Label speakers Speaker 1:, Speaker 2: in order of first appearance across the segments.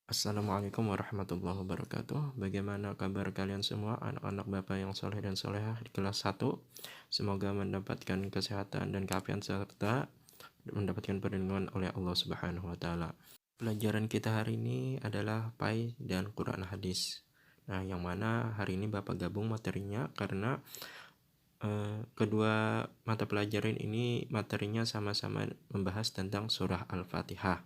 Speaker 1: Assalamualaikum warahmatullahi wabarakatuh. Bagaimana kabar kalian semua, anak-anak Bapak yang soleh dan solehah di kelas 1? Semoga mendapatkan kesehatan dan keafian serta mendapatkan perlindungan oleh Allah Subhanahu wa taala. Pelajaran kita hari ini adalah PAI dan Quran Hadis. Nah, yang mana hari ini Bapak gabung materinya karena kedua mata pelajaran ini materinya sama-sama membahas tentang surah Al-Fatihah.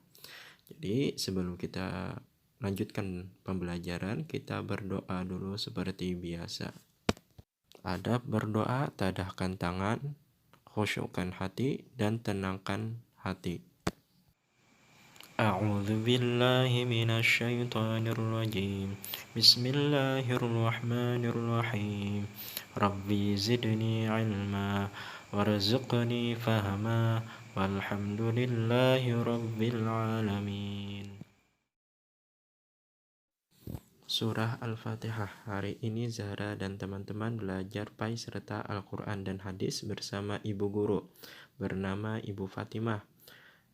Speaker 1: Jadi sebelum kita lanjutkan pembelajaran, kita berdoa dulu seperti biasa. Adab berdoa, tadahkan tangan, khusyukkan hati, dan tenangkan hati. A'udzu billahi minasyaitonir rajim. Bismillahirrahmanirrahim. Rabbi zidni ilma warzuqni fahma walhamdulillahi rabbil alamin. Surah Al-Fatihah. Hari ini Zahra dan teman-teman belajar PAI serta Al-Quran dan Hadis bersama ibu guru bernama Ibu Fatimah.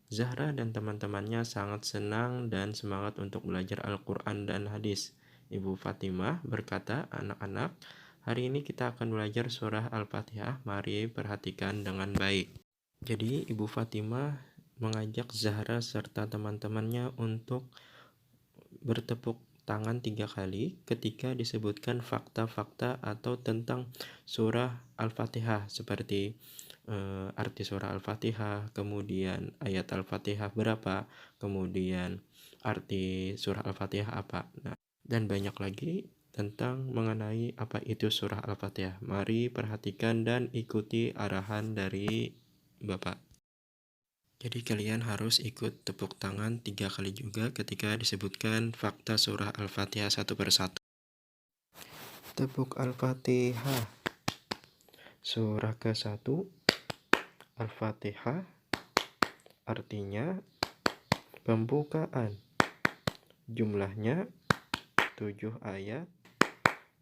Speaker 1: Zahra dan teman-temannya sangat senang dan semangat untuk belajar Al-Quran dan Hadis. Ibu Fatimah berkata, anak-anak, hari ini kita akan belajar surah Al-Fatihah. Mari perhatikan dengan baik. Jadi Ibu Fatimah mengajak Zahra serta teman-temannya untuk bertepuk tangan 3 kali ketika disebutkan fakta-fakta atau tentang surah Al-Fatihah, seperti arti surah Al-Fatihah, kemudian ayat Al-Fatihah berapa, kemudian arti surah Al-Fatihah apa, dan banyak lagi tentang mengenai apa itu surah Al-Fatihah. Mari perhatikan dan ikuti arahan dari Bapak. Jadi kalian harus ikut tepuk tangan 3 kali juga ketika disebutkan fakta surah Al-Fatihah satu persatu. Tepuk Al-Fatihah. Surah ke-1 Al-Fatihah artinya pembukaan. Jumlahnya 7 ayat,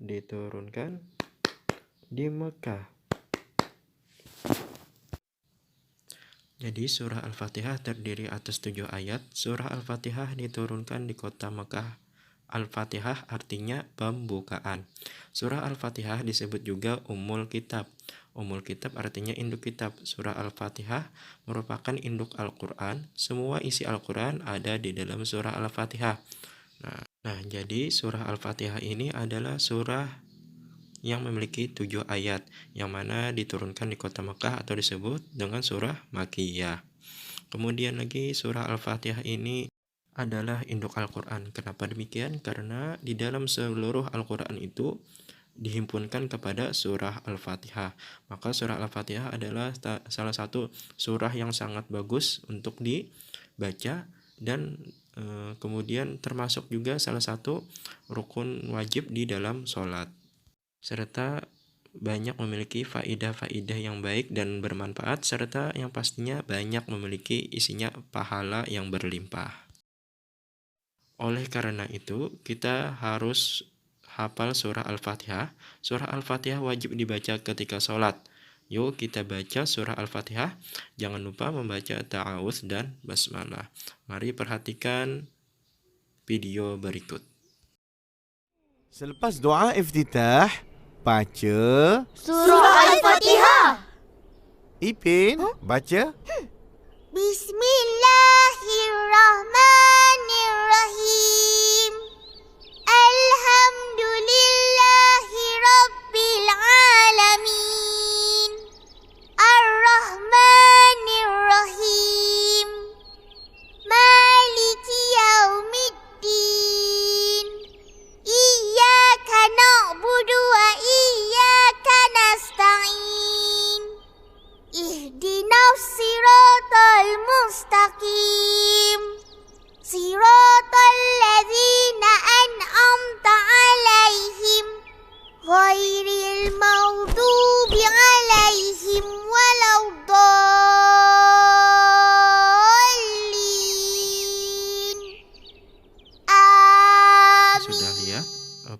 Speaker 1: diturunkan di Mekah. Jadi surah Al-Fatihah terdiri atas 7 ayat. Surah Al-Fatihah diturunkan di kota Mekah. Al-Fatihah artinya pembukaan. Surah Al-Fatihah disebut juga Ummul Kitab. Ummul Kitab artinya induk kitab. Surah Al-Fatihah merupakan induk Al-Quran. Semua isi Al-Quran ada di dalam surah Al-Fatihah. Nah, jadi surah Al-Fatihah ini adalah surah yang memiliki 7 ayat, yang mana diturunkan di kota Mekah atau disebut dengan surah Makkiyah. Kemudian lagi surah Al-Fatihah ini adalah induk Al-Quran. Kenapa demikian? Karena di dalam seluruh Al-Quran itu dihimpunkan kepada surah Al-Fatihah. Maka surah Al-Fatihah adalah salah satu surah yang sangat bagus untuk dibaca dan kemudian termasuk juga salah satu rukun wajib di dalam sholat, serta banyak memiliki faidah-faidah yang baik dan bermanfaat, serta yang pastinya banyak memiliki isinya pahala yang berlimpah. Oleh karena itu, kita harus hafal surah Al-Fatihah. Surah Al-Fatihah wajib dibaca ketika sholat. Yuk kita baca surah Al-Fatihah. Jangan lupa membaca ta'awudz dan basmalah. Mari perhatikan video berikut.
Speaker 2: Selepas doa iftitah, baca
Speaker 3: Surah Al-Fatihah.
Speaker 2: Ipin, baca
Speaker 3: Bismillahirrahmanirrahim. Alhamdulillahi Rabbil Alamin. Ar-Rahmanir-Rahim. Maliki Yaumiddin. Iyyaka na'budu wa iyyaka nasta'in. Ihdinas siratal mustaqim. Siratal ladzina an'amta 'alaihim ghairil maghdubi 'alaihim waladdallin.
Speaker 1: Sudah lihat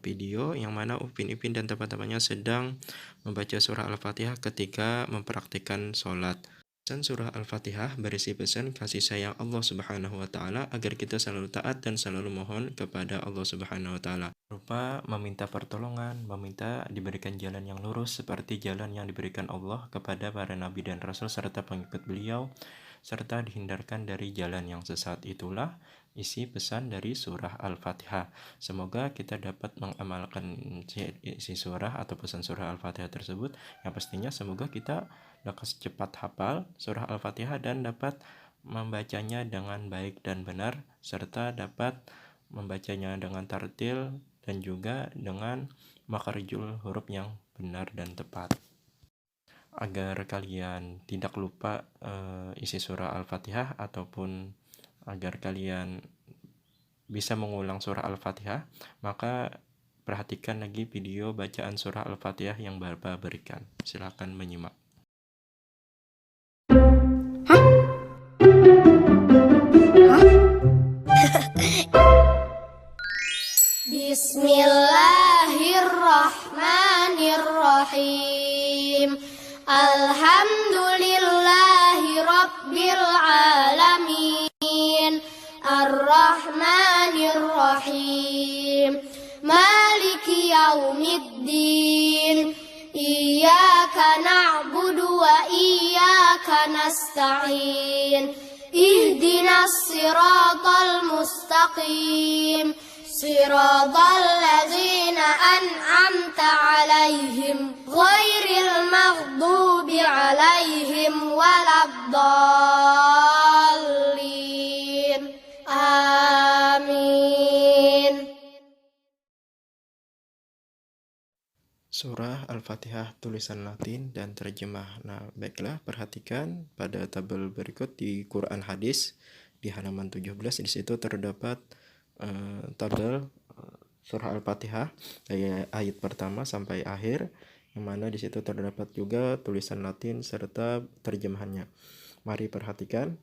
Speaker 1: video yang mana Upin Ipin dan teman-temannya sedang membaca surah Al-Fatihah ketika mempraktikkan sholat. Pesan surah Al-Fatihah berisi pesan kasih sayang Allah Subhanahu wa taala agar kita selalu taat dan selalu mohon kepada Allah Subhanahu wa taala. Berupa meminta pertolongan, meminta diberikan jalan yang lurus seperti jalan yang diberikan Allah kepada para nabi dan rasul serta pengikut beliau, serta dihindarkan dari jalan yang sesat. Itulah isi pesan dari surah Al-Fatihah. Semoga kita dapat mengamalkan isi surah atau pesan surah Al-Fatihah tersebut. Yang pastinya semoga kita dapat cepat hafal surah Al-Fatihah dan dapat membacanya dengan baik dan benar, serta dapat membacanya dengan tartil dan juga dengan makharijul huruf yang benar dan tepat. Agar kalian tidak lupa isi surah Al-Fatihah ataupun agar kalian bisa mengulang surah Al-Fatihah, maka perhatikan lagi video bacaan surah Al-Fatihah yang Bapak berikan. Silakan menyimak.
Speaker 4: Bismillahirrahmanirrahim. Alhamdulillahi Rabbil Alamin. Ar-Rahmanir-Rahim. Maliki Yaumiddin. Iyyaka na'budu wa iyyaka nasta'in. Ihdinas siratal mustaqim. Siratal ladzina an'amta 'alaihim ghairil maghdubi 'alaihim waladdallin. Amin.
Speaker 1: Surah Al-Fatihah tulisan Latin dan terjemah. Nah, baiklah, perhatikan pada tabel berikut di Quran Hadis di halaman 17. Di situ terdapat tabel surah Al-Fatihah dari ayat pertama sampai akhir, yang mana di situ terdapat juga tulisan Latin serta terjemahannya. Mari perhatikan.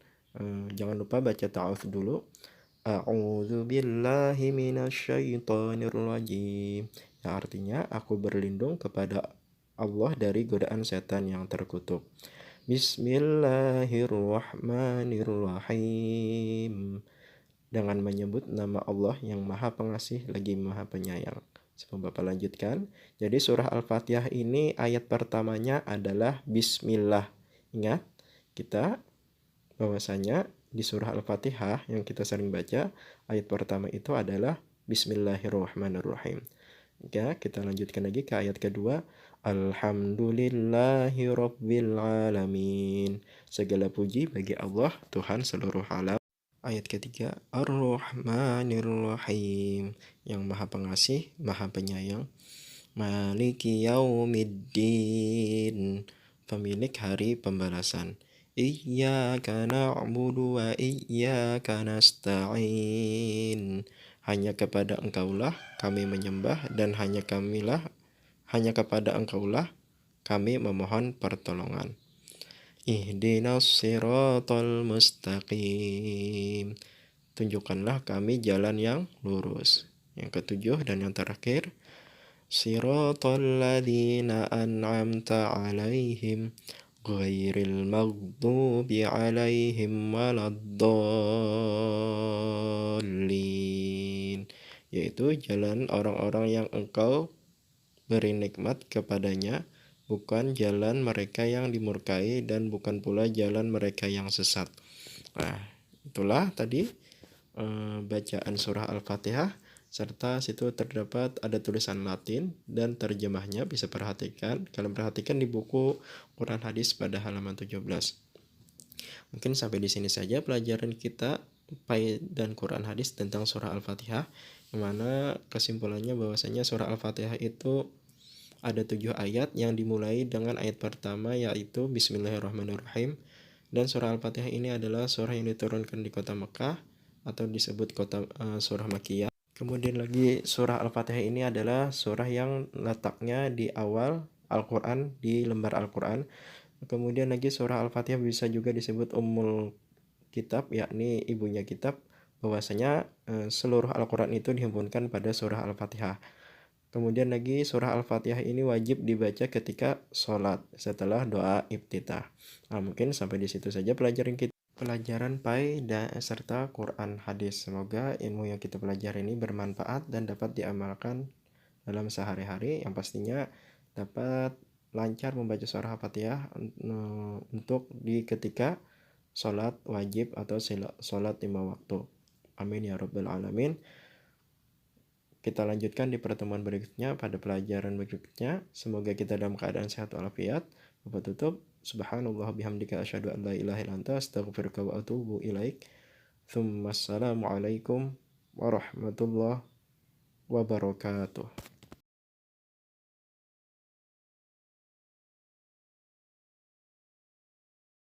Speaker 1: Jangan lupa baca ta'awudz dulu. A'udzu billahi minasyaitonir rajim. Yang artinya aku berlindung kepada Allah dari godaan setan yang terkutuk. Bismillahirrahmanirrahim. Dengan menyebut nama Allah yang Maha Pengasih lagi Maha Penyayang. Sebelum Bapak lanjutkan. Jadi surah Al-Fatihah ini ayat pertamanya adalah Bismillah. Ingat, kita bahwasanya di surah Al-Fatihah yang kita sering baca, ayat pertama itu adalah Bismillahirrahmanirrahim. Ya, kita lanjutkan lagi ke ayat kedua. Alhamdulillahi Rabbil Alamin. Segala puji bagi Allah, Tuhan seluruh alam. Ayat ketiga, Ar-Rahmanir-Rahim, yang Maha Pengasih, Maha Penyayang. Maliki Yaumiddin, pemilik hari pembalasan. Iyyaka na'budu wa iyyaka nasta'in. Hanya kepada Engkaulah kami menyembah dan hanya kepada Engkaulah kami memohon pertolongan. Ihdinas siratal mustaqim. Tunjukkanlah kami jalan yang lurus. Yang ketujuh dan yang terakhir, siratal ladzina an'amta 'alaihim ghairil maghdubi 'alaihim waladdallin. Yaitu jalan orang-orang yang Engkau beri nikmat kepadanya, bukan jalan mereka yang dimurkai dan bukan pula jalan mereka yang sesat. Nah, itulah tadi bacaan surah Al-Fatihah, serta situ terdapat ada tulisan Latin dan terjemahnya. Bisa perhatikan, kalian perhatikan di buku Quran Hadis pada halaman 17. Mungkin sampai di sini saja pelajaran kita dan Quran Hadis tentang surah Al-Fatihah, yang mana kesimpulannya bahwasanya surah Al-Fatihah itu ada 7 ayat yang dimulai dengan ayat pertama yaitu Bismillahirrahmanirrahim. Dan surah Al-Fatihah ini adalah surah yang diturunkan di kota Mekah atau disebut surah Makkiyah. Kemudian lagi surah Al-Fatihah ini adalah surah yang letaknya di awal Al-Quran, di lembar Al-Quran. Kemudian lagi surah Al-Fatihah bisa juga disebut Ummul Kitab, yakni ibunya kitab, bahwasanya seluruh Al-Quran itu dihimpunkan pada surah Al-Fatihah. Kemudian lagi surah Al-Fatihah ini wajib dibaca ketika sholat setelah doa iftitah. Nah, mungkin sampai di situ saja pelajaran kita. Pelajaran PAI dan serta Quran hadis. Semoga ilmu yang kita pelajari ini bermanfaat dan dapat diamalkan dalam sehari-hari, yang pastinya dapat lancar membaca surah Al-Fatihah untuk di ketika sholat wajib atau sholat 5 waktu. Amin ya rabbal alamin. Kita lanjutkan di pertemuan berikutnya pada pelajaran berikutnya. Semoga kita dalam keadaan sehat walafiat. Bapak tutup. Subhanallah bihamdika asyhadu an la ilaha illa anta astaghfiruka wa atubu ilaik. Assalamualaikum warahmatullahi wabarakatuh.